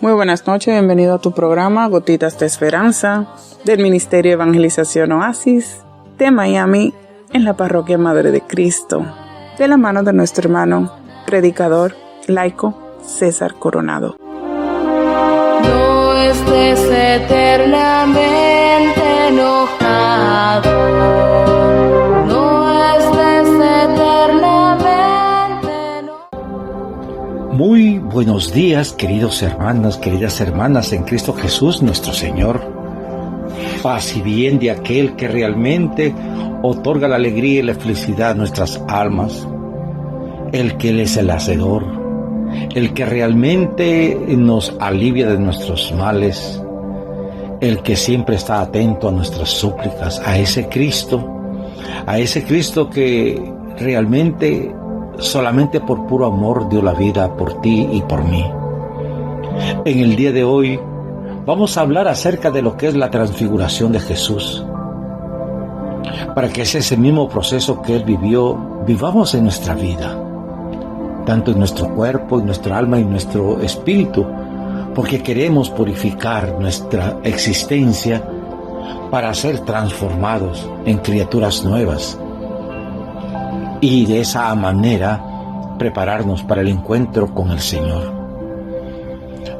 Muy buenas noches, bienvenido a tu programa Gotitas de Esperanza del Ministerio de Evangelización Oasis de Miami en la Parroquia Madre de Cristo, de la mano de nuestro hermano, predicador, laico, César Coronado. No estés eternamente enojado, no estés eternamente enojado. Muy buenos días, queridos hermanos, queridas hermanas en Cristo Jesús nuestro Señor. Paz y bien de aquel que realmente otorga la alegría y la felicidad a nuestras almas. El que Él es el hacedor, el que realmente nos alivia de nuestros males, el que siempre está atento a nuestras súplicas, a ese Cristo que realmente solamente por puro amor dio la vida por ti y por mí. En el día de hoy vamos a hablar acerca de lo que es la transfiguración de Jesús, para que ese mismo proceso que Él vivió, vivamos en nuestra vida, tanto en nuestro cuerpo, en nuestra alma y en nuestro espíritu, porque queremos purificar nuestra existencia para ser transformados en criaturas nuevas y de esa manera prepararnos para el encuentro con el Señor.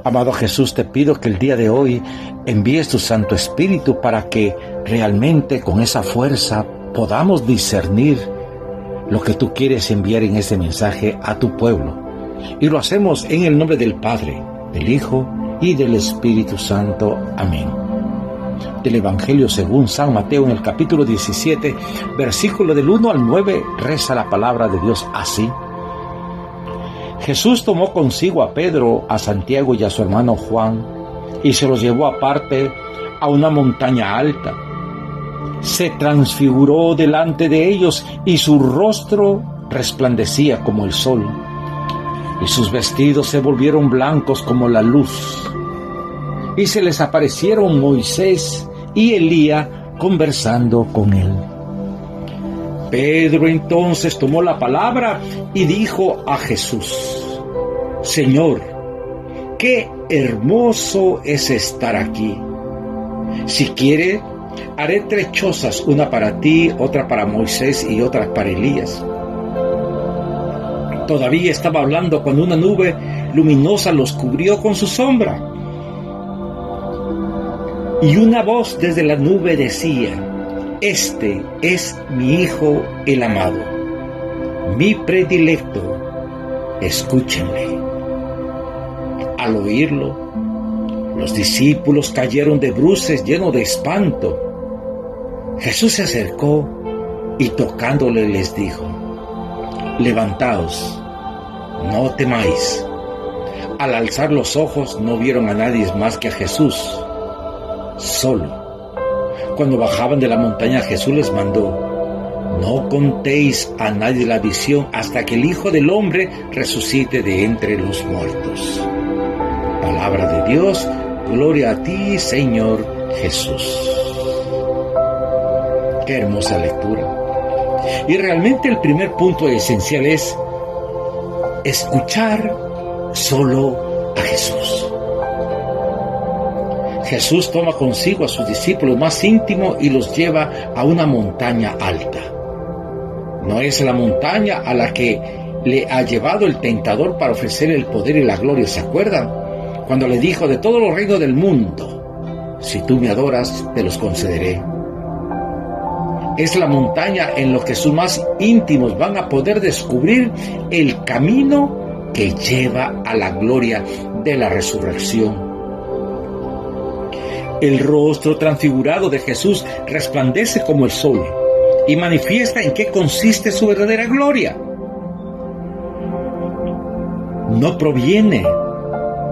Amado Jesús, te pido que el día de hoy envíes tu Santo Espíritu para que realmente con esa fuerza podamos discernir lo que tú quieres enviar en este mensaje a tu pueblo. Y lo hacemos en el nombre del Padre, del Hijo y del Espíritu Santo. Amén. Del Evangelio según San Mateo, en el capítulo 17, versículo del 1 al 9, reza la palabra de Dios así. Jesús tomó consigo a Pedro, a Santiago y a su hermano Juan, y se los llevó aparte a una montaña alta. Se transfiguró delante de ellos, y su rostro resplandecía como el sol, y sus vestidos se volvieron blancos como la luz. Y se les aparecieron Moisés y Elías conversando con él. Pedro entonces tomó la palabra y dijo a Jesús: Señor, qué hermoso es estar aquí. Si quiere, haré 3 chozas, una para ti, otra para Moisés y otra para Elías. Todavía estaba hablando cuando una nube luminosa los cubrió con su sombra. Y una voz desde la nube decía: Este es mi Hijo el amado, mi predilecto, escúchenle. Al oírlo, los discípulos cayeron de bruces llenos de espanto. Jesús se acercó y tocándole les dijo: Levantaos, no temáis. Al alzar los ojos no vieron a nadie más que a Jesús solo. Cuando bajaban de la montaña, Jesús les mandó: No contéis a nadie la visión hasta que el Hijo del Hombre resucite de entre los muertos. Palabra de Dios, gloria a ti, Señor Jesús. Qué hermosa lectura. Y realmente el primer punto esencial es escuchar solo a Jesús. Jesús toma consigo a sus discípulos más íntimos y los lleva a una montaña alta. No es la montaña a la que le ha llevado el tentador para ofrecer el poder y la gloria. ¿Se acuerdan? Cuando le dijo: de todos los reinos del mundo, si tú me adoras, te los concederé. Es la montaña en la que sus más íntimos van a poder descubrir el camino que lleva a la gloria de la resurrección. El rostro transfigurado de Jesús resplandece como el sol y manifiesta en qué consiste su verdadera gloria. No proviene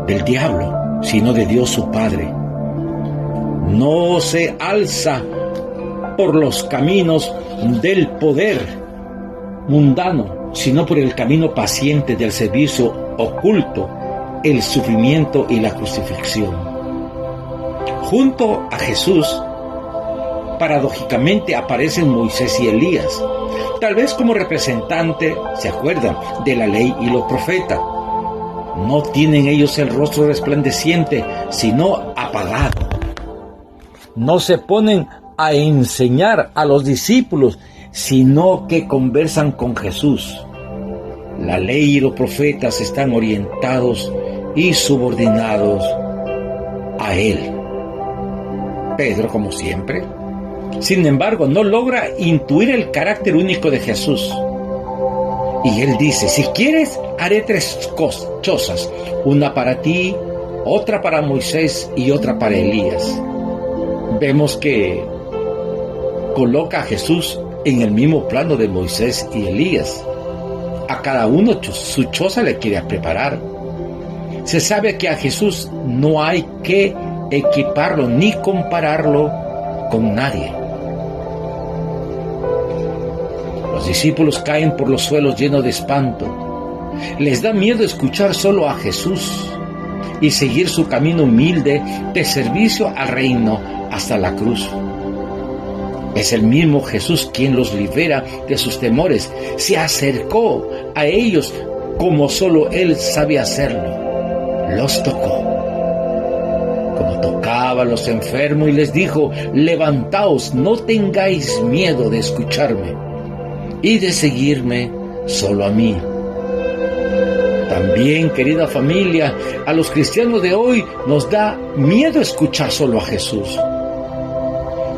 del diablo, sino de Dios su Padre. No se alza por los caminos del poder mundano, sino por el camino paciente del servicio oculto, el sufrimiento y la crucifixión. Junto a Jesús, paradójicamente aparecen Moisés y Elías, tal vez como representante, ¿se acuerdan?, de la ley y los profetas. No tienen ellos el rostro resplandeciente, sino apagado. No se ponen a enseñar a los discípulos, sino que conversan con Jesús. La ley y los profetas están orientados y subordinados a Él. Pedro, como siempre, sin embargo, no logra intuir el carácter único de Jesús. Y él dice: si quieres, haré 3 chozas, una para ti, otra para Moisés y otra para Elías. Vemos que coloca a Jesús en el mismo plano de Moisés y Elías. A cada uno su choza le quiere preparar. Se sabe que a Jesús no hay que equiparlo ni compararlo con nadie. Los discípulos caen por los suelos llenos de espanto. Les da miedo escuchar solo a Jesús y seguir su camino humilde de servicio al reino hasta la cruz. Es el mismo Jesús quien los libera de sus temores. Se acercó a ellos como solo Él sabe hacerlo. Los tocó, como tocaba a los enfermos, y les dijo: levantaos, no tengáis miedo de escucharme y de seguirme solo a mí. También, querida familia, a los cristianos de hoy nos da miedo escuchar solo a Jesús.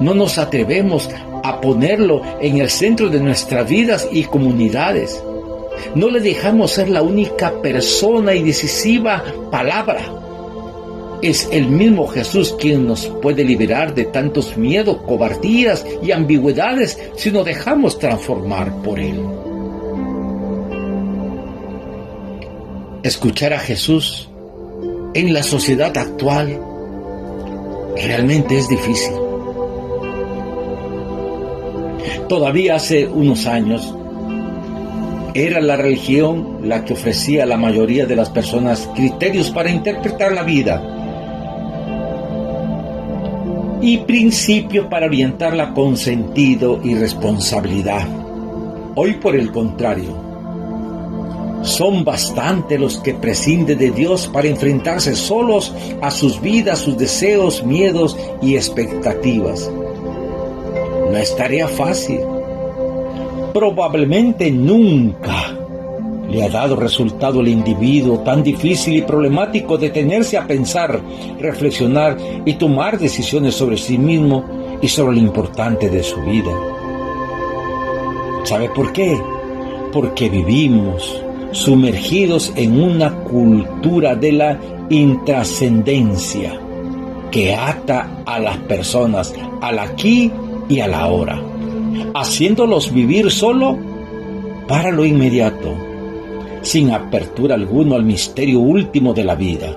No nos atrevemos a ponerlo en el centro de nuestras vidas y comunidades. No le dejamos ser la única persona y decisiva palabra. Es el mismo Jesús quien nos puede liberar de tantos miedos, cobardías y ambigüedades si nos dejamos transformar por Él. Escuchar a Jesús en la sociedad actual realmente es difícil. Todavía hace unos años era la religión la que ofrecía a la mayoría de las personas criterios para interpretar la vida y principios para orientarla con sentido y responsabilidad. Hoy, por el contrario, son bastante los que prescinden de Dios para enfrentarse solos a sus vidas, sus deseos, miedos y expectativas. No es tarea fácil. Probablemente nunca le ha dado resultado al individuo tan difícil y problemático detenerse a pensar, reflexionar y tomar decisiones sobre sí mismo y sobre lo importante de su vida. ¿Sabe por qué? Porque vivimos sumergidos en una cultura de la intrascendencia que ata a las personas al aquí y a la ahora, haciéndolos vivir solo para lo inmediato, sin apertura alguna al misterio último de la vida.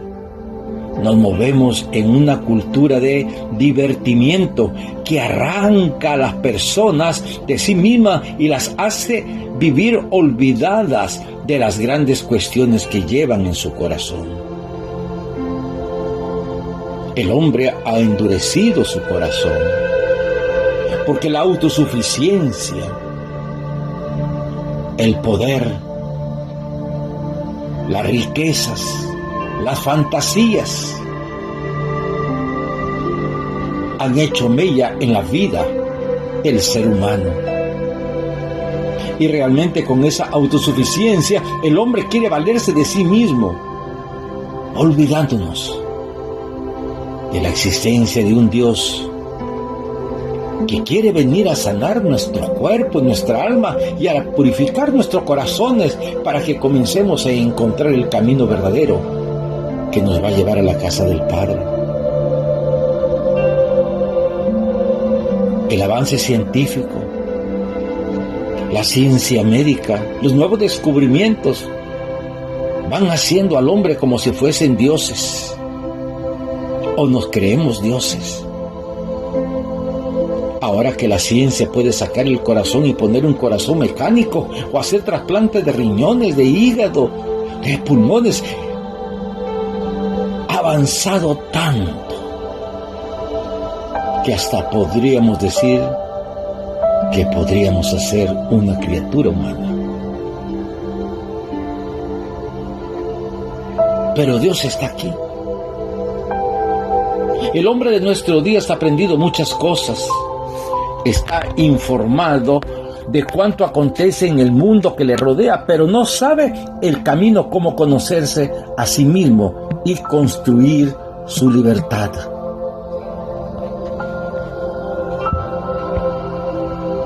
Nos movemos en una cultura de divertimiento que arranca a las personas de sí mismas y las hace vivir olvidadas de las grandes cuestiones que llevan en su corazón. El hombre ha endurecido su corazón, porque la autosuficiencia, el poder, las riquezas, las fantasías han hecho mella en la vida del ser humano. Y realmente con esa autosuficiencia el hombre quiere valerse de sí mismo, olvidándonos de la existencia de un Dios que quiere venir a sanar nuestro cuerpo, nuestra alma y a purificar nuestros corazones para que comencemos a encontrar el camino verdadero que nos va a llevar a la casa del Padre. El avance científico, la ciencia médica, los nuevos descubrimientos van haciendo al hombre como si fuesen dioses, o nos creemos dioses. Ahora que la ciencia puede sacar el corazón y poner un corazón mecánico, o hacer trasplantes de riñones, de hígado, de pulmones, ha avanzado tanto que hasta podríamos decir que podríamos hacer una criatura humana. pero Dios está aquí. El hombre de nuestros días ha aprendido muchas cosas. Está informado de cuánto acontece en el mundo que le rodea, pero no sabe el camino cómo conocerse a sí mismo y construir su libertad.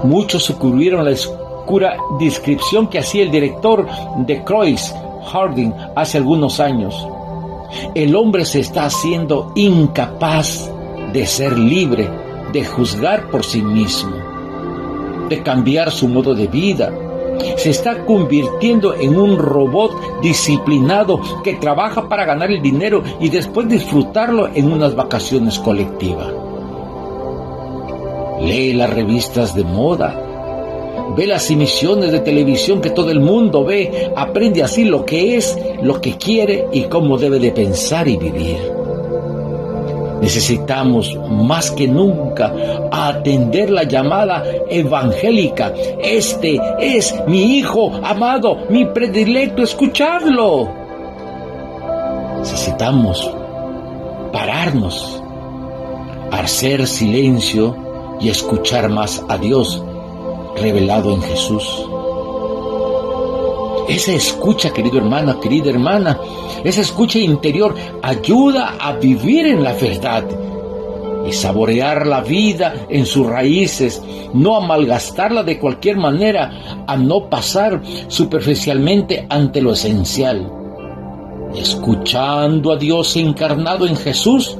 Muchos sucumbieron a la oscura descripción que hacía el director de Croix, Harding, hace algunos años. El hombre se está haciendo incapaz de ser libre, de juzgar por sí mismo, de cambiar su modo de vida. Se está convirtiendo en un robot disciplinado que trabaja para ganar el dinero y después disfrutarlo en unas vacaciones colectivas. Lee las revistas de moda, ve las emisiones de televisión que todo el mundo ve, aprende así lo que es, lo que quiere y cómo debe de pensar y vivir. Necesitamos más que nunca atender la llamada evangélica. Este es mi hijo amado, mi predilecto, escuchadlo. Necesitamos pararnos, hacer silencio y escuchar más a Dios revelado en Jesús. Esa escucha, querido hermano, querida hermana, esa escucha interior ayuda a vivir en la verdad y saborear la vida en sus raíces, no a malgastarla de cualquier manera, a no pasar superficialmente ante lo esencial. Escuchando a Dios encarnado en Jesús,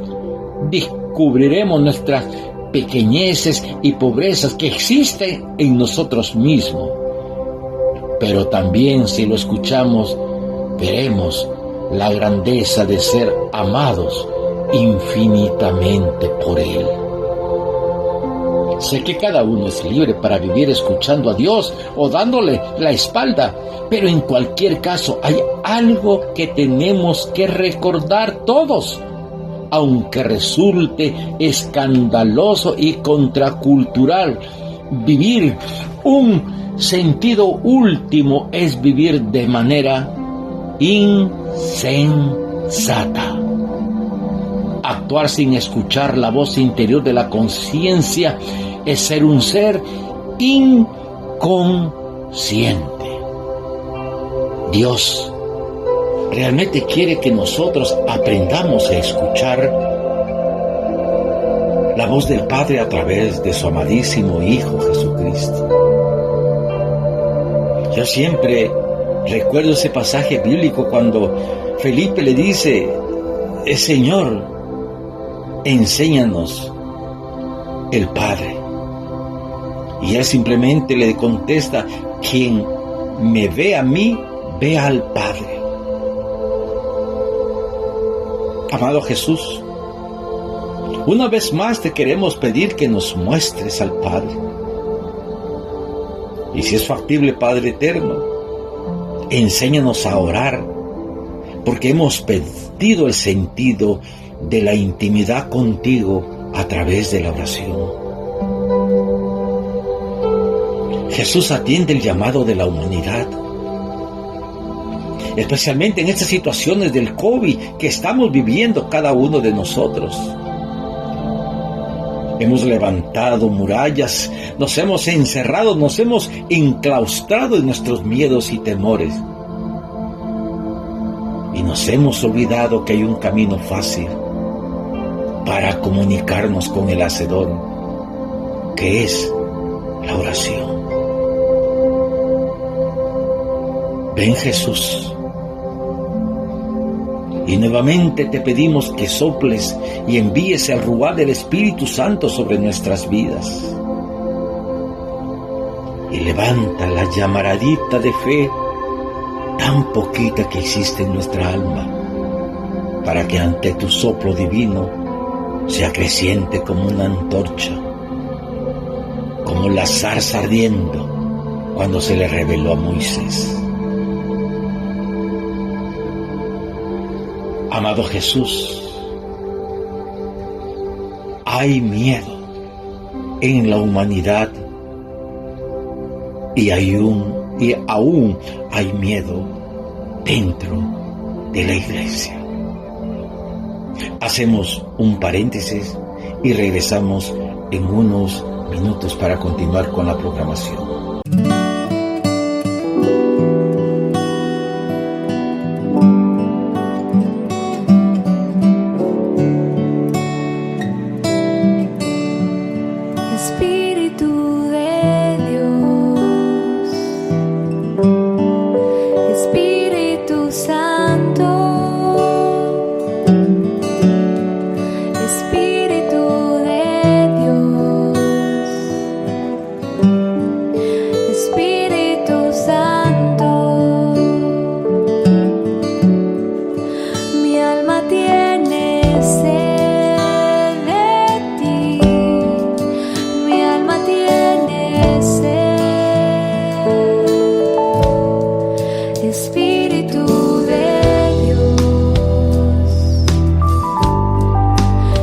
descubriremos nuestras pequeñeces y pobrezas que existen en nosotros mismos. Pero también, si lo escuchamos, veremos la grandeza de ser amados infinitamente por Él. Sé que cada uno es libre para vivir escuchando a Dios o dándole la espalda, pero en cualquier caso hay algo que tenemos que recordar todos, aunque resulte escandaloso y contracultural. Vivir un sentido último es vivir de manera insensata. Actuar sin escuchar la voz interior de la conciencia es ser un ser inconsciente. Dios realmente quiere que nosotros aprendamos a escuchar la voz del Padre a través de su amadísimo Hijo Jesucristo. Yo siempre recuerdo ese pasaje bíblico cuando Felipe le dice: Señor, enséñanos el Padre. Y él simplemente le contesta: quien me ve a mí, ve al Padre. Amado Jesús, una vez más te queremos pedir que nos muestres al Padre. Y si es factible, Padre eterno, enséñanos a orar, porque hemos perdido el sentido de la intimidad contigo a través de la oración. Jesús atiende el llamado de la humanidad, especialmente en estas situaciones del COVID que estamos viviendo cada uno de nosotros. Hemos levantado murallas, nos hemos encerrado, nos hemos enclaustrado en nuestros miedos y temores. Y nos hemos olvidado que hay un camino fácil para comunicarnos con el Hacedor, que es la oración. Ven, Jesús, y nuevamente te pedimos que soples y envíes el ruá del Espíritu Santo sobre nuestras vidas. Y levanta la llamaradita de fe tan poquita que existe en nuestra alma, para que ante tu soplo divino sea creciente como una antorcha, como la zarza ardiendo cuando se le reveló a Moisés. Amado Jesús, hay miedo en la humanidad y aún hay miedo dentro de la iglesia. Hacemos un paréntesis y regresamos en unos minutos para continuar con la programación. Espíritu de Dios, Espíritu Santo, Espíritu de Dios, Espíritu Santo, mi alma tiene sed de ti, mi alma tiene sed. Espíritu de Dios,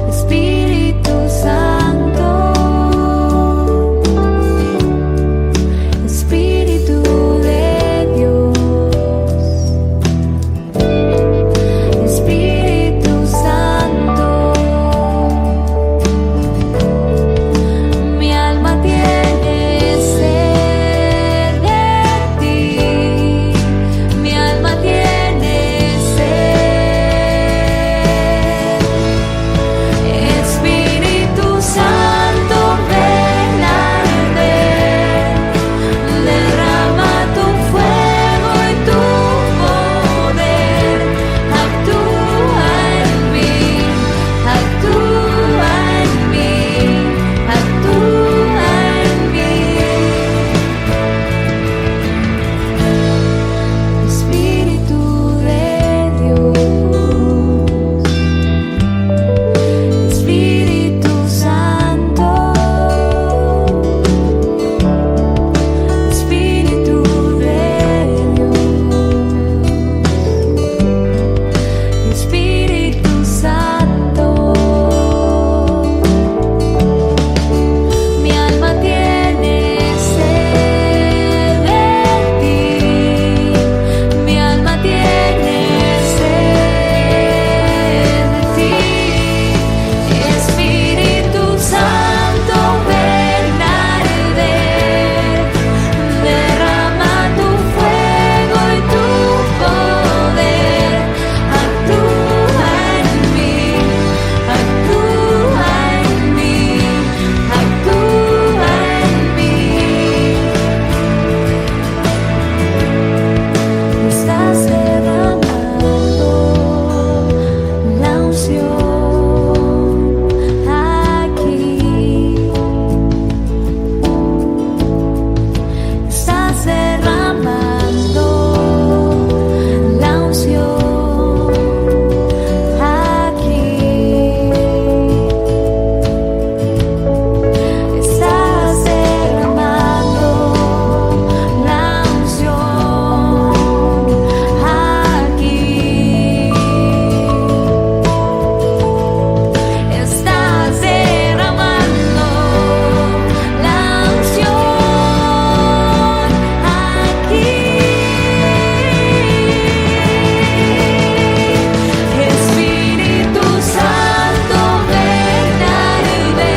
Espíritu Santo, Espíritu de Dios, Espíritu Santo, mi alma tiene sed de ti, mi alma tiene sed. Espíritu Santo, ven a arder, derrama tu fuego y tu poder, actúa en mí, actúa en mí, actúa en mí. Espíritu de Dios, Espíritu Santo, Espíritu de Dios, Espíritu Santo, mi alma tiene sed de ti, mi alma tiene sed de ti. Espíritu Santo, ven a arder, derrama tu fuego y tu poder, actúa en mí, actúa en mí, actúa en mí. Estás derramando la unción aquí. Estás derramando la unción aquí. Estás derramando la unción aquí. Estás derramando la unción aquí. Espíritu Santo, ven a arder,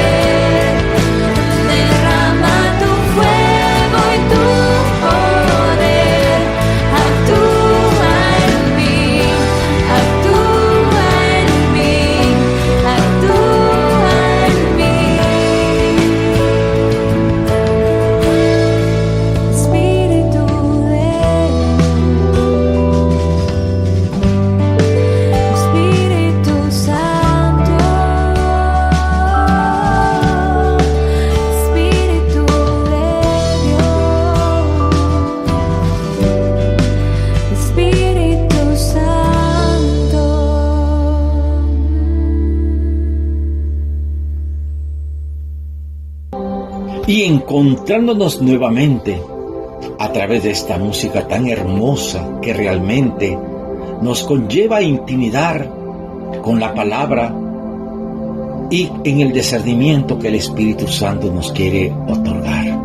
derrama tu fuego y tu poder, actúa en mí, actúa en mí, actúa en mí. Espíritu de Dios, Espíritu Santo, Espíritu de Dios, Espíritu Santo. Y encontrándonos nuevamente a través de esta música tan hermosa que realmente nos conlleva a intimidar con la palabra y en el discernimiento que el Espíritu Santo nos quiere otorgar.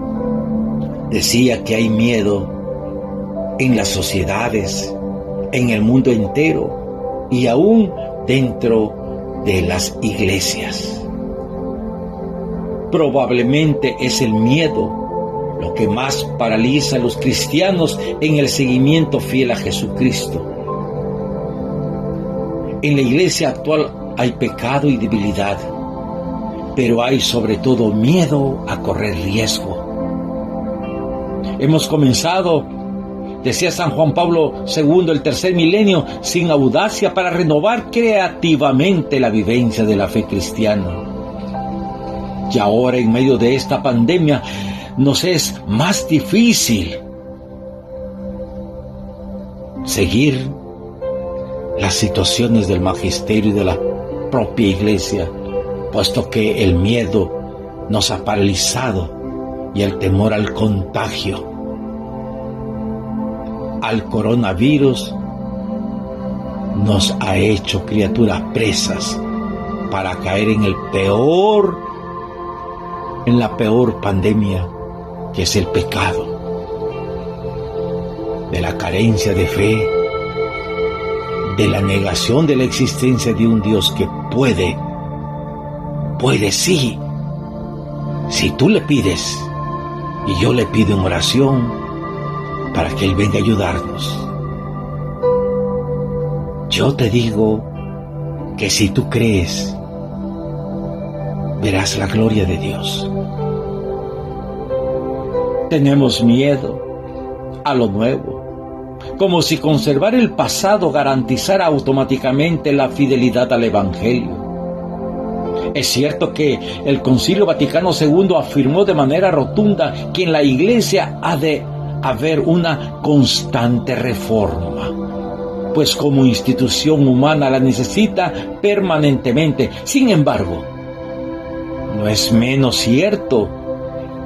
Decía que hay miedo en las sociedades, en el mundo entero, y aún dentro de las iglesias. Probablemente es el miedo lo que más paraliza a los cristianos en el seguimiento fiel a Jesucristo. En la iglesia actual hay pecado y debilidad, pero hay sobre todo miedo a correr riesgo. Hemos comenzado, decía San Juan Pablo II, el tercer milenio, sin audacia para renovar creativamente la vivencia de la fe cristiana. Y ahora, en medio de esta pandemia, nos es más difícil seguir las situaciones del magisterio y de la propia iglesia, puesto que el miedo nos ha paralizado y el temor al contagio, al coronavirus, nos ha hecho criaturas presas para caer en la peor pandemia, que es el pecado, de la carencia de fe, de la negación de la existencia de un Dios que puede sí, si tú le pides y yo le pido en oración para que Él venga a ayudarnos. Yo te digo que si tú crees, verás la gloria de Dios. Tenemos miedo a lo nuevo, como si conservar el pasado garantizara automáticamente la fidelidad al Evangelio. Es cierto que el Concilio Vaticano II afirmó de manera rotunda que en la Iglesia ha de haber una constante reforma, pues como institución humana la necesita permanentemente. Sin embargo, no es menos cierto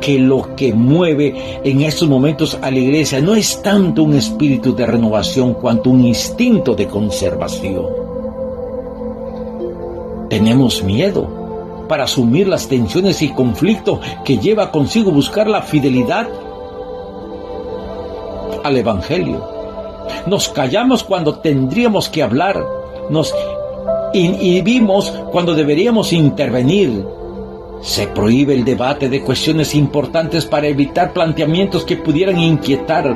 que lo que mueve en estos momentos a la iglesia no es tanto un espíritu de renovación cuanto un instinto de conservación. Tenemos miedo para asumir las tensiones y conflictos que lleva consigo buscar la fidelidad al Evangelio. Nos callamos cuando tendríamos que hablar, nos inhibimos cuando deberíamos intervenir. Se prohíbe el debate de cuestiones importantes para evitar planteamientos que pudieran inquietar.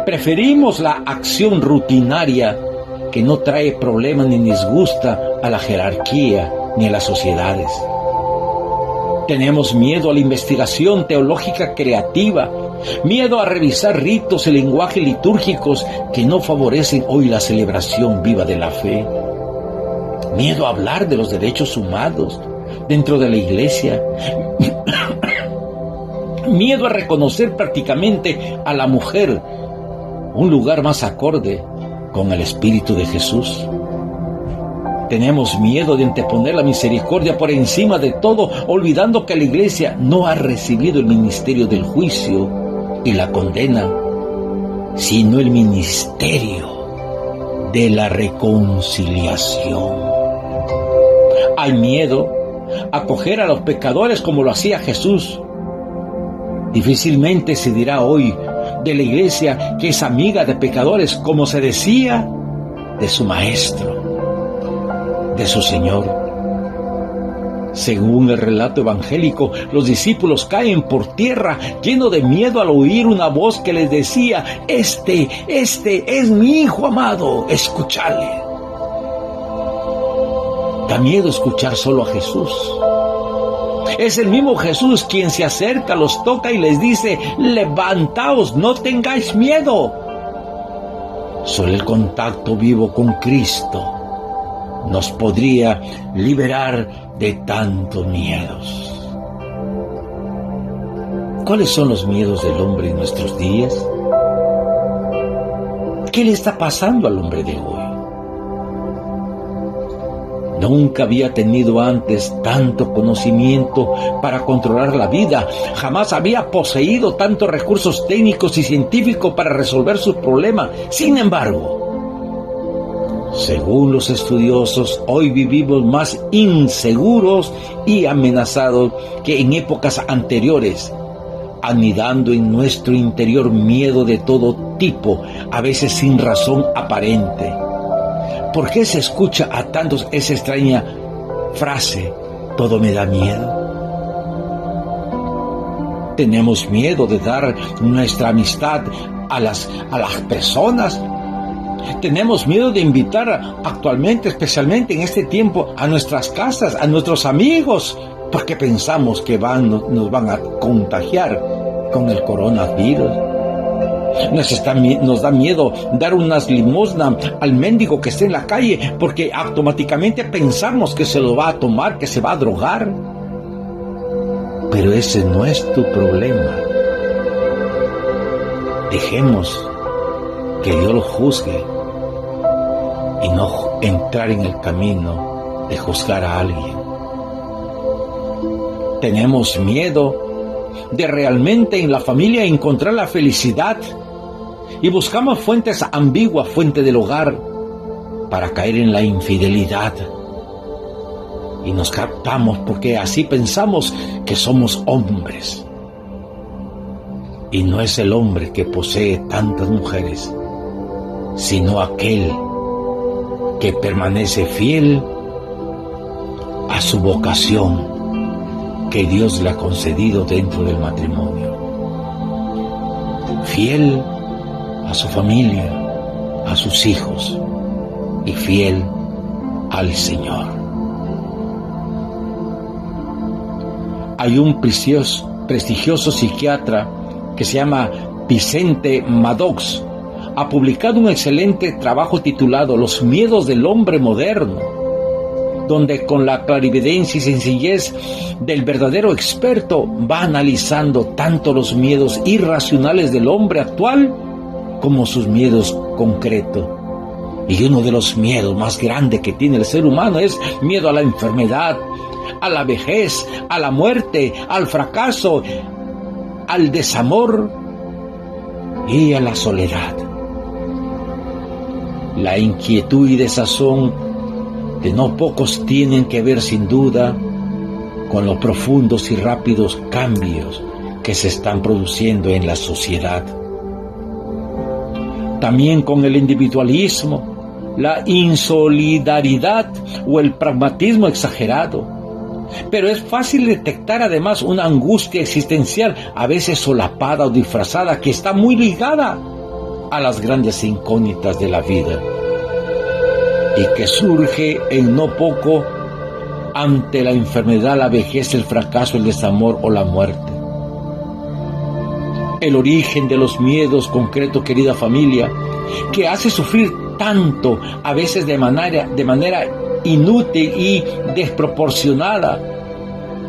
Preferimos la acción rutinaria que no trae problemas ni disgusta a la jerarquía ni a las sociedades. Tenemos miedo a la investigación teológica creativa, miedo a revisar ritos y lenguajes litúrgicos que no favorecen hoy la celebración viva de la fe. Miedo a hablar de los derechos humanos dentro de la iglesia. Miedo a reconocer prácticamente a la mujer un lugar más acorde con el Espíritu de Jesús. Tenemos miedo de anteponer la misericordia por encima de todo, olvidando que la iglesia no ha recibido el ministerio del juicio y la condena, sino el ministerio de la reconciliación. Hay miedo a acoger a los pecadores como lo hacía Jesús. Difícilmente se dirá hoy de la iglesia que es amiga de pecadores, como se decía de su maestro, de su Señor. Según el relato evangélico, los discípulos caen por tierra llenos de miedo al oír una voz que les decía: Este es mi Hijo amado, escuchadle. Da miedo escuchar solo a Jesús. Es el mismo Jesús quien se acerca, los toca y les dice: levantaos, no tengáis miedo. Solo el contacto vivo con Cristo nos podría liberar de tantos miedos. ¿Cuáles son los miedos del hombre en nuestros días? ¿Qué le está pasando al hombre de hoy? Nunca había tenido antes tanto conocimiento para controlar la vida. Jamás había poseído tantos recursos técnicos y científicos para resolver sus problemas. Sin embargo, según los estudiosos, hoy vivimos más inseguros y amenazados que en épocas anteriores, anidando en nuestro interior miedo de todo tipo, a veces sin razón aparente. ¿Por qué se escucha a tantos esa extraña frase, todo me da miedo? Tenemos miedo de dar nuestra amistad a las personas. Tenemos miedo de invitar actualmente, especialmente en este tiempo, a nuestras casas, a nuestros amigos, porque pensamos que nos van a contagiar con el coronavirus. Nos da miedo dar unas limosnas al mendigo que esté en la calle, porque automáticamente pensamos que se lo va a tomar, que se va a drogar. Pero ese no es tu problema. Dejemos que Dios lo juzgue y no entrar en el camino de juzgar a alguien. Tenemos miedo de realmente en la familia encontrar la felicidad y buscamos fuentes ambiguas, fuente del hogar, para caer en la infidelidad. Y nos captamos porque así pensamos que somos hombres. Y no es el hombre que posee tantas mujeres, sino aquel que permanece fiel a su vocación que Dios le ha concedido dentro del matrimonio. Fiel a su familia, a sus hijos y fiel al Señor. Hay un prestigioso psiquiatra que se llama Vicente Maddox. Ha publicado un excelente trabajo titulado Los miedos del hombre moderno, donde con la clarividencia y sencillez del verdadero experto va analizando tanto los miedos irracionales del hombre actual como sus miedos concretos. Y uno de los miedos más grandes que tiene el ser humano es miedo a la enfermedad, a la vejez, a la muerte, al fracaso, al desamor y a la soledad. La inquietud y desazón de no pocos tienen que ver sin duda con los profundos y rápidos cambios que se están produciendo en la sociedad. También con el individualismo, la insolidaridad o el pragmatismo exagerado. Pero es fácil detectar además una angustia existencial, a veces solapada o disfrazada, que está muy ligada a las grandes incógnitas de la vida y que surge en no poco ante la enfermedad, la vejez, el fracaso, el desamor o la muerte. El origen de los miedos concretos, querida familia, que hace sufrir tanto, a veces de manera inútil y desproporcionada,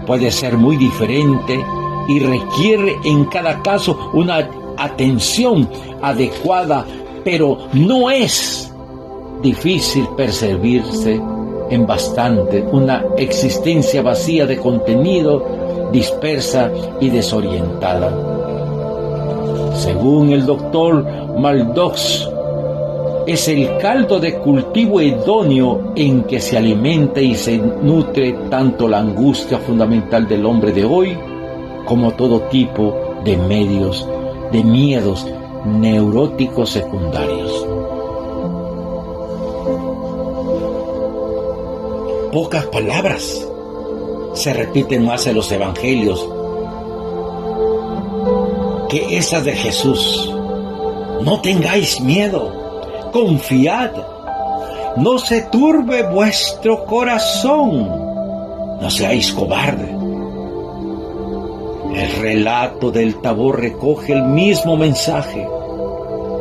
puede ser muy diferente y requiere en cada caso una atención adecuada, pero no es difícil percibirse en bastante una existencia vacía de contenido, dispersa y desorientada. Según el doctor Maddox, es el caldo de cultivo idóneo en que se alimenta y se nutre tanto la angustia fundamental del hombre de hoy como todo tipo de miedos neuróticos secundarios. Pocas palabras se repiten más en los evangelios que esas de Jesús. No tengáis miedo, confiad, no se turbe vuestro corazón, no seáis cobardes. El relato del Tabor recoge el mismo mensaje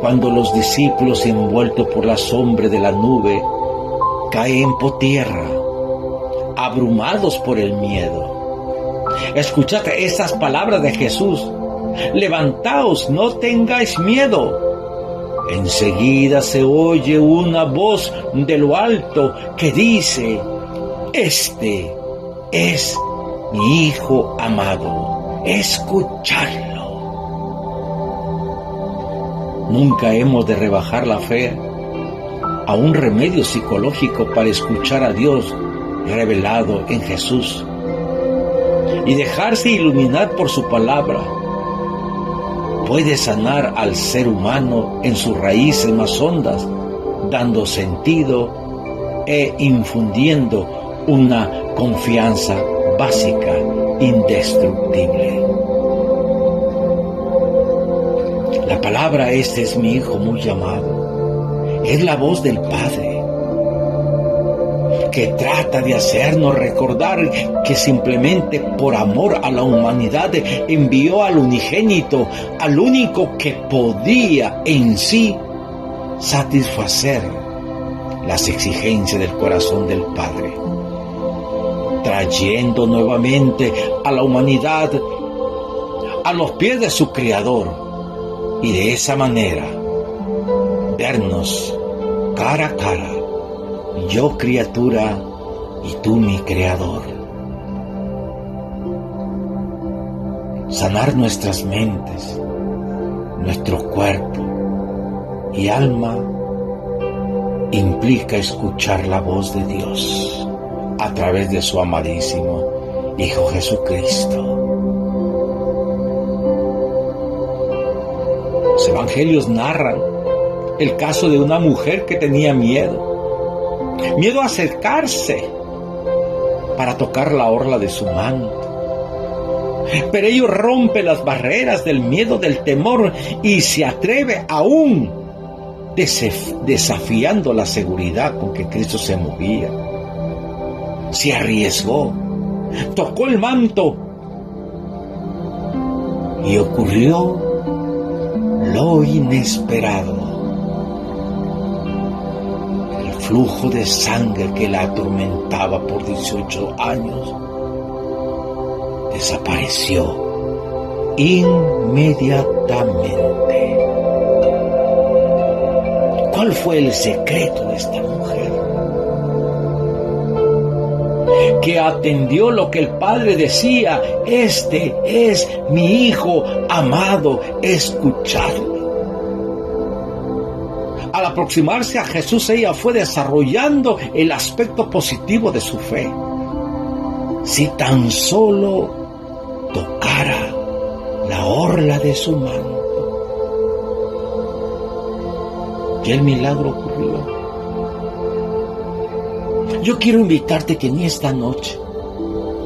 cuando los discípulos, envueltos por la sombra de la nube, caen por tierra, abrumados por el miedo. Escuchad estas palabras de Jesús: levantaos, no tengáis miedo. Enseguida se oye una voz de lo alto que dice: este es mi Hijo amado, escuchadlo. Nunca hemos de rebajar la fe a un remedio psicológico para escuchar a Dios revelado en Jesús y dejarse iluminar por su palabra. Puede sanar al ser humano en sus raíces más hondas, dando sentido e infundiendo una confianza básica, indestructible. La palabra "este es mi Hijo muy amado" es la voz del Padre, que trata de hacernos recordar que simplemente por amor a la humanidad envió al unigénito, al único que podía en sí satisfacer las exigencias del corazón del Padre, trayendo nuevamente a la humanidad a los pies de su Creador, y de esa manera vernos cara a cara, yo criatura y tú mi Creador. Sanar nuestras mentes, nuestro cuerpo y alma implica escuchar la voz de Dios a través de su amadísimo Hijo Jesucristo. Los evangelios narran el caso de una mujer que tenía miedo a acercarse para tocar la orla de su manto. Pero ello rompe las barreras del miedo, del temor, y se atreve aún desafiando la seguridad con que Cristo se movía. Se arriesgó, tocó el manto y ocurrió lo inesperado. El flujo de sangre que la atormentaba por 18 años desapareció inmediatamente. ¿Cuál fue el secreto de esta mujer? Que atendió lo que el Padre decía: este es mi Hijo amado, escuchadlo. Al aproximarse a Jesús, ella fue desarrollando el aspecto positivo de su fe. Si tan solo tocara la orla de su manto, y el milagro ocurrió. Yo quiero invitarte que en esta noche,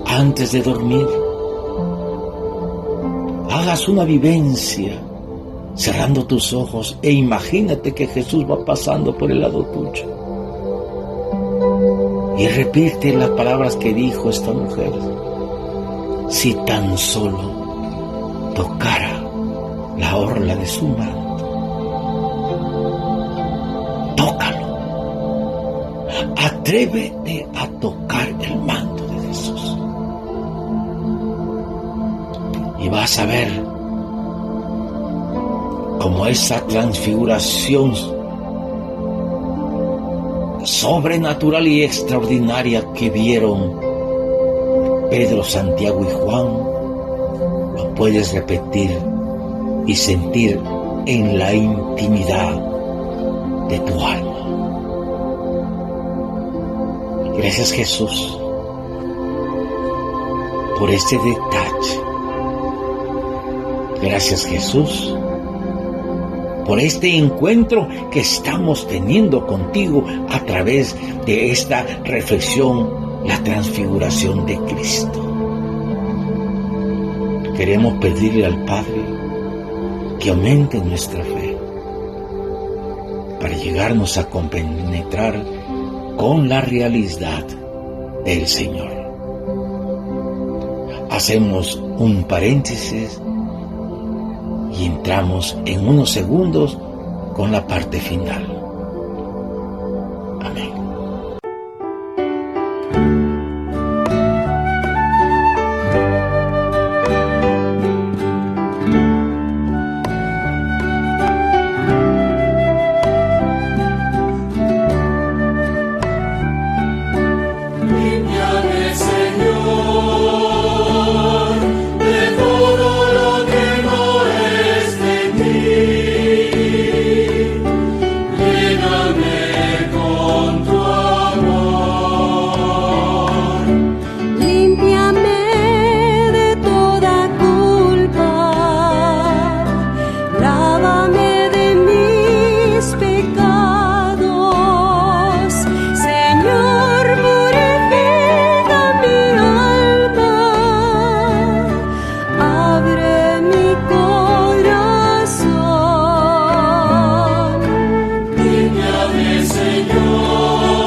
antes de dormir, hagas una vivencia cerrando tus ojos e imagínate que Jesús va pasando por el lado tuyo. Y repite las palabras que dijo esta mujer: si tan solo tocara la orla de su manto. Tócalo. Atrévete a tocar el manto de Jesús. Y vas a ver cómo esa transfiguración sobrenatural y extraordinaria que vieron Pedro, Santiago y Juan, lo puedes repetir y sentir en la intimidad de tu alma. Gracias, Jesús, por este detalle. Gracias, Jesús, por este encuentro que estamos teniendo contigo a través de esta reflexión, la transfiguración de Cristo. Queremos pedirle al Padre que aumente nuestra fe para llegarnos a compenetrar con la realidad del Señor. Hacemos un paréntesis y entramos en unos segundos con la parte final. Amén. Límpiame, Señor, de todo lo que no es de ti. Señor,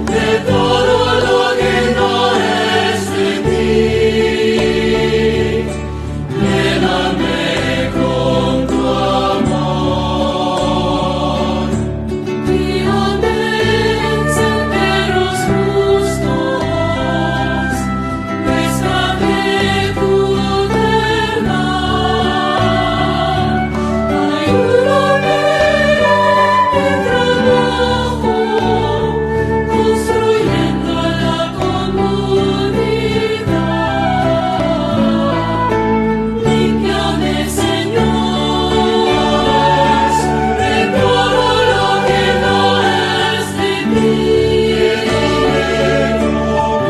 de todo lo que no es de ti. Lléname con tu amor. Guíame en senderos justos, muéstrame tu verdad. Ayúdame en el trabajo, construyendo la comunidad. Límpiame, Señor, de todo lo que no es de ti.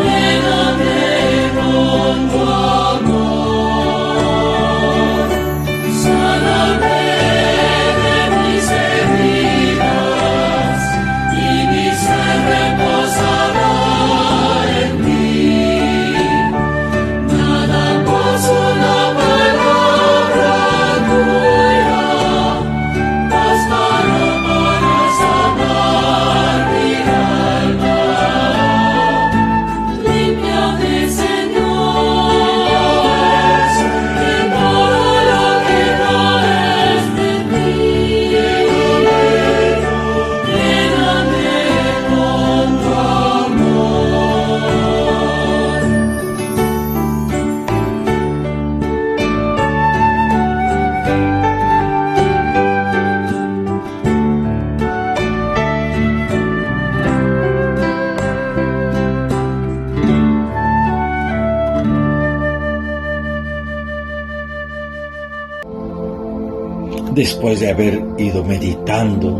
Lléname con tu amor. Sáname de mis heridas y mi ser reposará en ti. Nada más una palabra tuya bastará para sanar mi alma. Límpiame, Señor, de todo lo que no es de ti. Lléname con tu amor. Después de haber ido meditando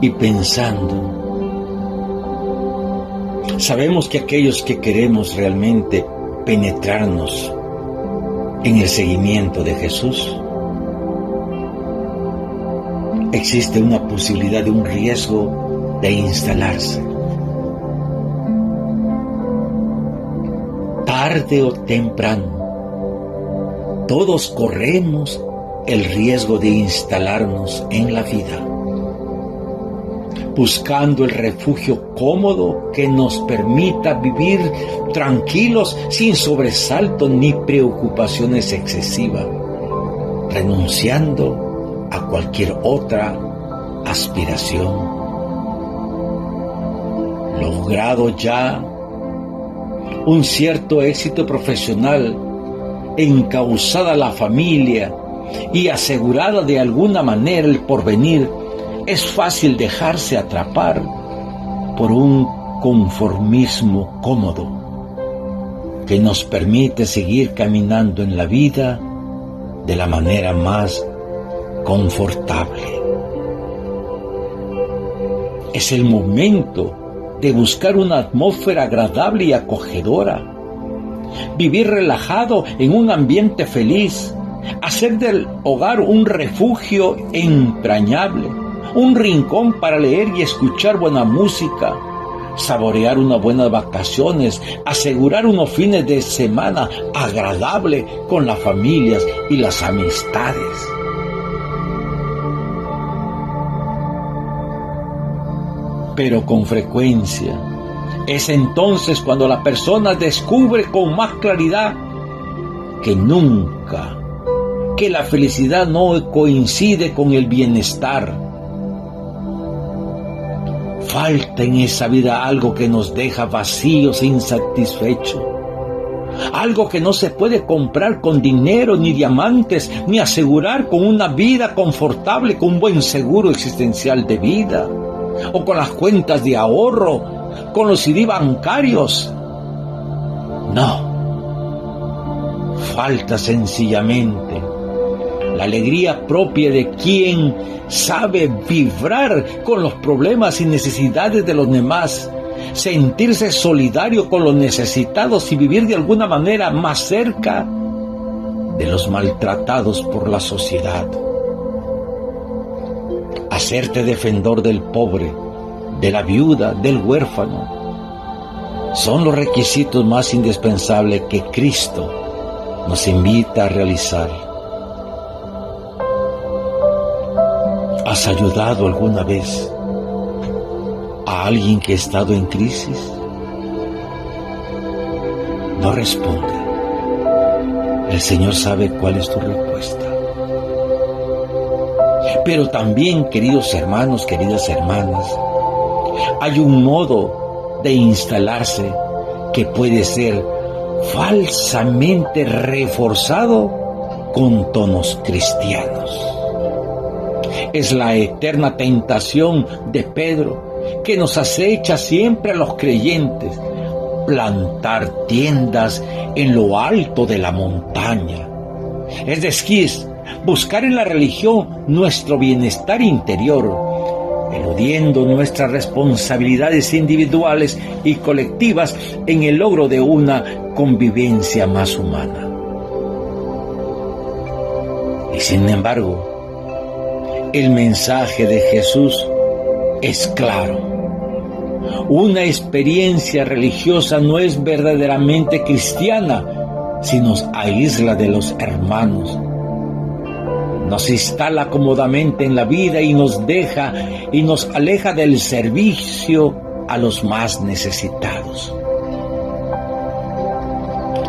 y pensando, sabemos que aquellos que queremos realmente penetrarnos en el seguimiento de Jesús, existe una posibilidad de un riesgo de instalarse. Tarde o temprano, todos corremos el riesgo de instalarnos en la vida, buscando el refugio cómodo que nos permita vivir tranquilos sin sobresalto ni preocupaciones excesivas, renunciando a cualquier otra aspiración. Logrado ya un cierto éxito profesional, encauzada la familia y asegurada de alguna manera el porvenir, es fácil dejarse atrapar por un conformismo cómodo que nos permite seguir caminando en la vida de la manera más confortable. Es el momento de buscar una atmósfera agradable y acogedora, vivir relajado en un ambiente feliz, hacer del hogar un refugio entrañable, un rincón para leer y escuchar buena música, saborear unas buenas vacaciones, asegurar unos fines de semana agradables con las familias y las amistades. Pero con frecuencia es entonces cuando la persona descubre con más claridad que nunca que la felicidad no coincide con el bienestar. Falta en esa vida algo que nos deja vacíos e insatisfechos. Algo que no se puede comprar con dinero, ni diamantes, ni asegurar con una vida confortable, con un buen seguro existencial de vida, o con las cuentas de ahorro, con los CD bancarios. No. Falta sencillamente la alegría propia de quien sabe vibrar con los problemas y necesidades de los demás, sentirse solidario con los necesitados y vivir de alguna manera más cerca de los maltratados por la sociedad. Hacerte defensor del pobre, de la viuda, del huérfano, son los requisitos más indispensables que Cristo nos invita a realizar. ¿Has ayudado alguna vez a alguien que ha estado en crisis? No responde. El Señor sabe cuál es tu respuesta. Pero también, queridos hermanos, queridas hermanas, hay un modo de instalarse que puede ser falsamente reforzado con tonos cristianos. Es la eterna tentación de Pedro que nos acecha siempre a los creyentes: plantar tiendas en lo alto de la montaña. Es decir, buscar en la religión nuestro bienestar interior, eludiendo nuestras responsabilidades individuales y colectivas en el logro de una convivencia más humana. Y sin embargo, el mensaje de Jesús es claro. Una experiencia religiosa no es verdaderamente cristiana si nos aísla de los hermanos, nos instala cómodamente en la vida y nos deja y nos aleja del servicio a los más necesitados.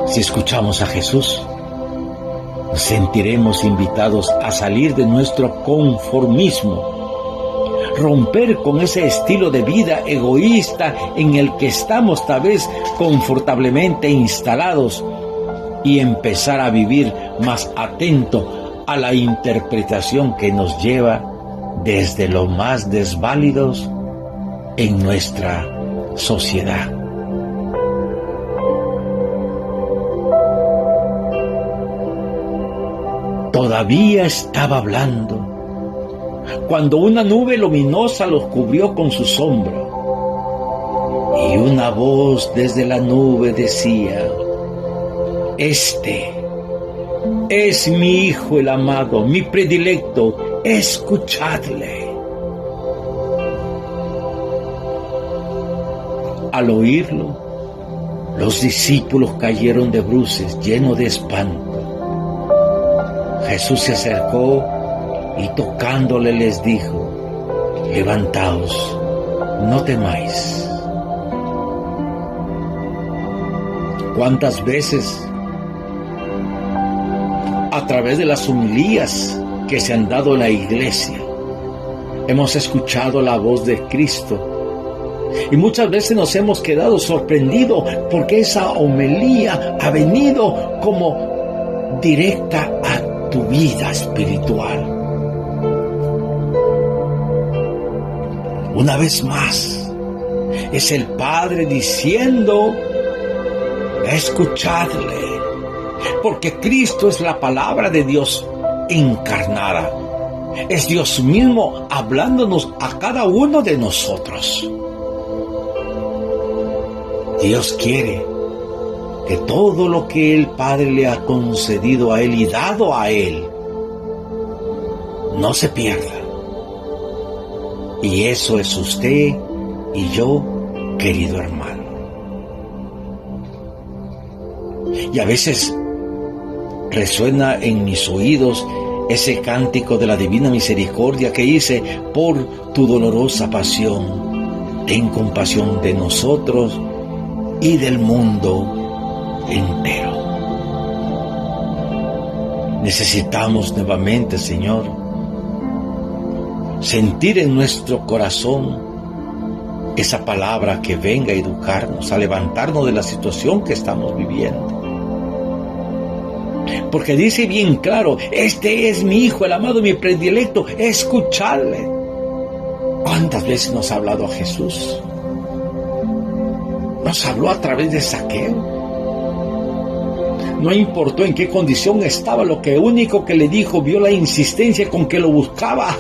Si escuchamos a Jesús, nos sentiremos invitados a salir de nuestro conformismo, romper con ese estilo de vida egoísta en el que estamos tal vez confortablemente instalados y empezar a vivir más atento a la interpretación que nos lleva desde los más desválidos en nuestra sociedad. Todavía estaba hablando cuando una nube luminosa los cubrió con su sombra, y una voz desde la nube decía: Este es mi Hijo el amado, mi predilecto, escuchadle. Al oírlo, los discípulos cayeron de bruces, llenos de espanto. Jesús se acercó y tocándole les dijo: levantaos, no temáis. ¿Cuántas veces a través de las homilías que se han dado en la iglesia hemos escuchado la voz de Cristo? Y muchas veces nos hemos quedado sorprendidos porque esa homilía ha venido como directa a tu vida espiritual. Una vez más, es el Padre diciendo: escuchadle, porque Cristo es la palabra de Dios encarnada. Es Dios mismo hablándonos a cada uno de nosotros. Dios quiere que todo lo que el Padre le ha concedido a Él y dado a Él no se pierda. Y eso es usted y yo, querido hermano. Y a veces resuena en mis oídos ese cántico de la Divina Misericordia que dice: por tu dolorosa pasión, ten compasión de nosotros y del mundo entero. Necesitamos nuevamente, Señor, sentir en nuestro corazón esa palabra que venga a educarnos, a levantarnos de la situación que estamos viviendo. Porque dice bien claro: este es mi Hijo, el amado, mi predilecto, escuchadle. ¿Cuántas veces nos ha hablado a Jesús? Nos habló a través de Zaqueo. No importó en qué condición estaba, lo que único que le dijo, vio la insistencia con que lo buscaba.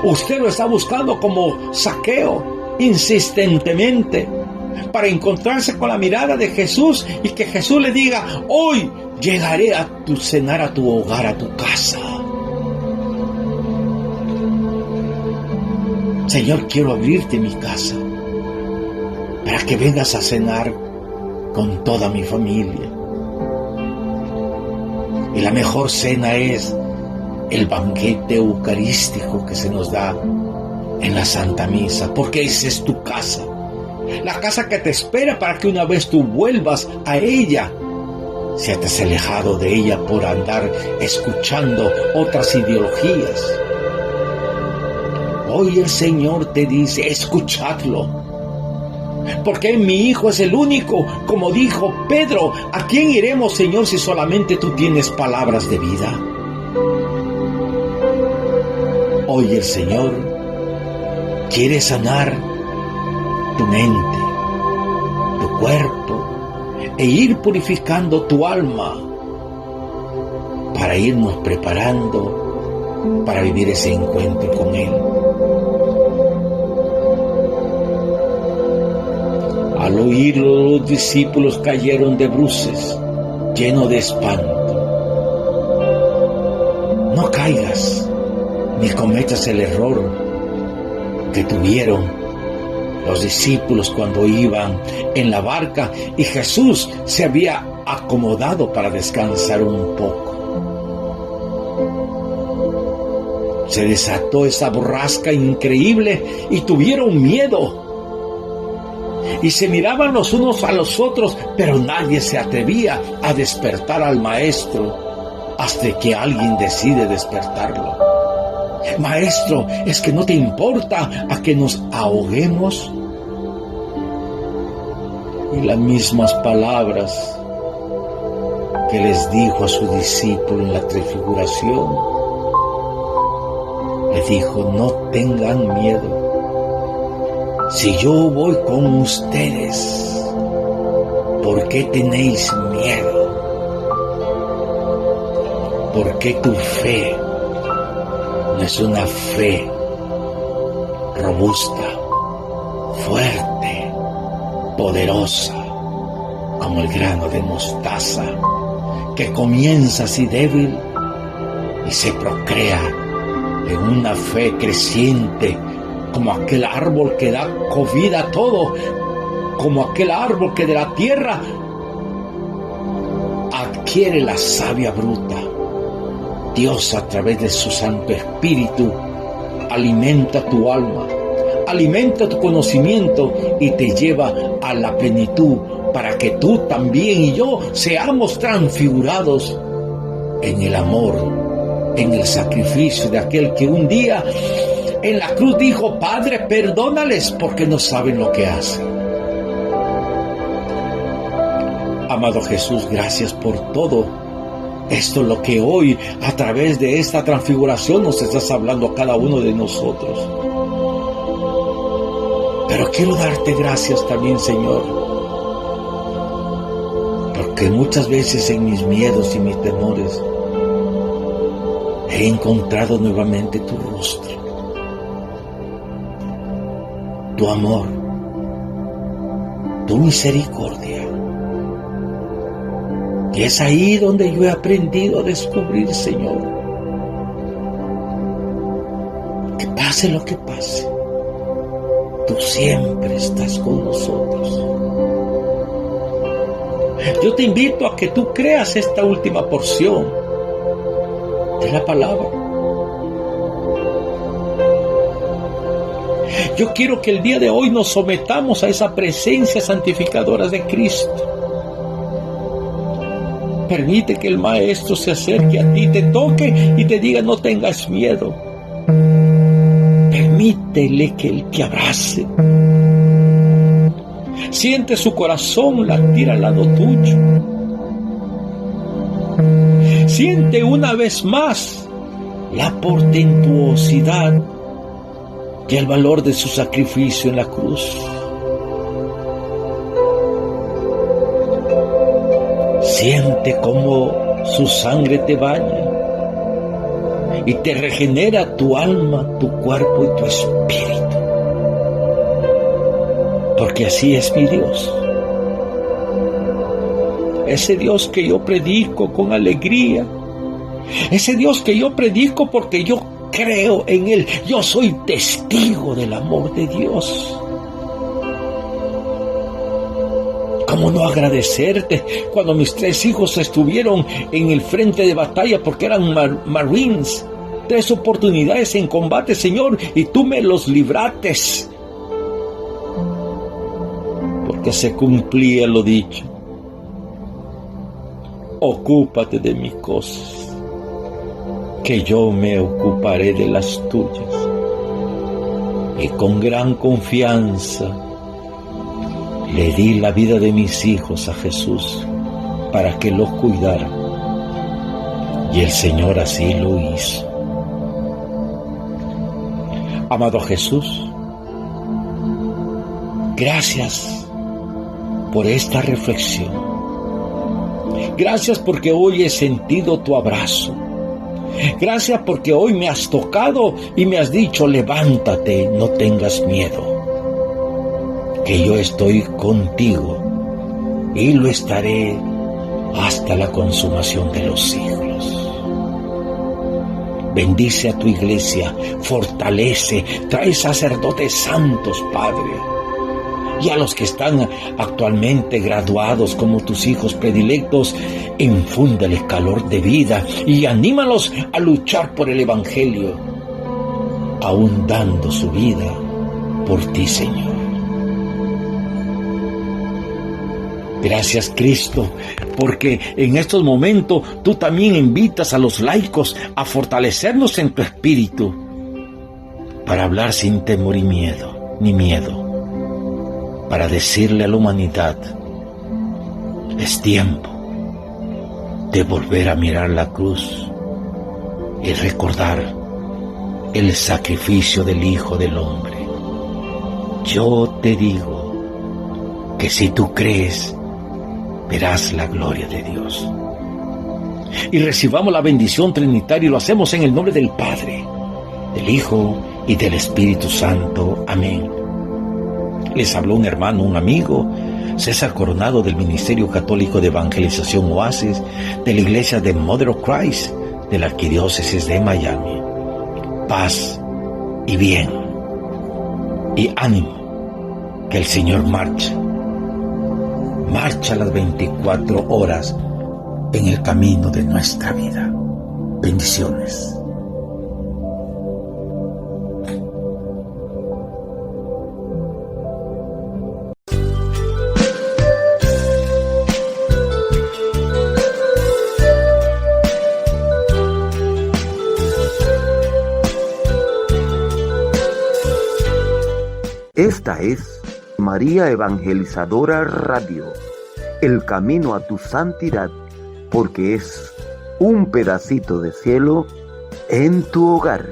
Usted lo está buscando como Zaqueo, insistentemente, para encontrarse con la mirada de Jesús y que Jesús le diga: hoy llegaré a cenar a tu hogar, a tu casa. Señor, quiero abrirte mi casa para que vengas a cenar con toda mi familia. Y la mejor cena es el banquete eucarístico que se nos da en la Santa Misa, porque esa es tu casa. La casa que te espera para que una vez tú vuelvas a ella, si te has alejado de ella por andar escuchando otras ideologías. Hoy el Señor te dice, escuchadlo. Porque mi hijo es el único, como dijo Pedro, ¿a quién iremos, Señor, si solamente tú tienes palabras de vida? Hoy el Señor quiere sanar tu mente, tu cuerpo, e ir purificando tu alma para irnos preparando para vivir ese encuentro con Él. Al oírlo, los discípulos cayeron de bruces, llenos de espanto. No caigas, ni cometas el error que tuvieron los discípulos cuando iban en la barca y Jesús se había acomodado para descansar un poco. Se desató esa borrasca increíble y tuvieron miedo. Y se miraban los unos a los otros, pero nadie se atrevía a despertar al Maestro hasta que alguien decide despertarlo. Maestro, ¿es que no te importa a que nos ahoguemos? Y las mismas palabras que les dijo a su discípulo en la transfiguración, le dijo, no tengan miedo. Si yo voy con ustedes, ¿por qué tenéis miedo? ¿Por qué tu fe no es una fe robusta, fuerte, poderosa, como el grano de mostaza, que comienza así débil y se procrea en una fe creciente, como aquel árbol que da vida a todo, como aquel árbol que de la tierra adquiere la savia bruta? Dios, a través de su Santo Espíritu, alimenta tu alma, alimenta tu conocimiento y te lleva a la plenitud para que tú también y yo seamos transfigurados en el amor, en el sacrificio de aquel que un día en la cruz dijo, Padre, perdónales porque no saben lo que hacen. Amado Jesús, gracias por todo. Esto es lo que hoy, a través de esta transfiguración, nos estás hablando a cada uno de nosotros. Pero quiero darte gracias también, Señor, porque muchas veces en mis miedos y mis temores he encontrado nuevamente tu rostro, tu amor, tu misericordia. Y es ahí donde yo he aprendido a descubrir, Señor, que pase lo que pase, tú siempre estás con nosotros. Yo te invito a que tú creas esta última porción de la palabra. Yo quiero que el día de hoy nos sometamos a esa presencia santificadora de Cristo. Permite que el Maestro se acerque a ti, te toque y te diga, no tengas miedo. Permítele que Él te abrace. Siente su corazón latir al lado tuyo. Siente una vez más la portentuosidad y el valor de su sacrificio en la cruz. Siente cómo su sangre te baña y te regenera tu alma, tu cuerpo y tu espíritu. Porque así es mi Dios. Ese Dios que yo predico con alegría. Ese Dios que yo predico porque yo creo en Él. Yo soy testigo del amor de Dios. ¿Cómo no agradecerte cuando mis 3 hijos estuvieron en el frente de batalla porque eran Marines 3 oportunidades en combate, Señor, y tú me los librates. Porque se cumplía lo dicho. Ocúpate de mis cosas, que yo me ocuparé de las tuyas. Y con gran confianza le di la vida de mis hijos a Jesús para que los cuidara. Y el Señor así lo hizo. Amado Jesús, gracias por esta reflexión. Gracias porque hoy he sentido tu abrazo. Gracias porque hoy me has tocado y me has dicho: levántate, no tengas miedo, que yo estoy contigo y lo estaré hasta la consumación de los siglos. Bendice a tu iglesia, fortalece, trae sacerdotes santos, Padre. Y a los que están actualmente graduados como tus hijos predilectos, infúndeles calor de vida y anímalos a luchar por el Evangelio, aún dando su vida por ti, Señor. Gracias, Cristo, porque en estos momentos tú también invitas a los laicos a fortalecernos en tu espíritu para hablar sin temor y ni miedo, para decirle a la humanidad: es tiempo de volver a mirar la cruz y recordar el sacrificio del Hijo del Hombre. Yo te digo que si tú crees, verás la gloria de Dios. Y recibamos la bendición trinitaria y lo hacemos en el nombre del Padre, del Hijo y del Espíritu Santo. Amén. Les habló un hermano, un amigo, César Coronado, del Ministerio Católico de Evangelización Oasis, de la Iglesia de Mother of Christ, de la Arquidiócesis de Miami. Paz y bien. Y ánimo, que el Señor marcha las 24 horas en el camino de nuestra vida. Bendiciones. Esta es María Evangelizadora Radio, el camino a tu santidad, porque es un pedacito de cielo en tu hogar.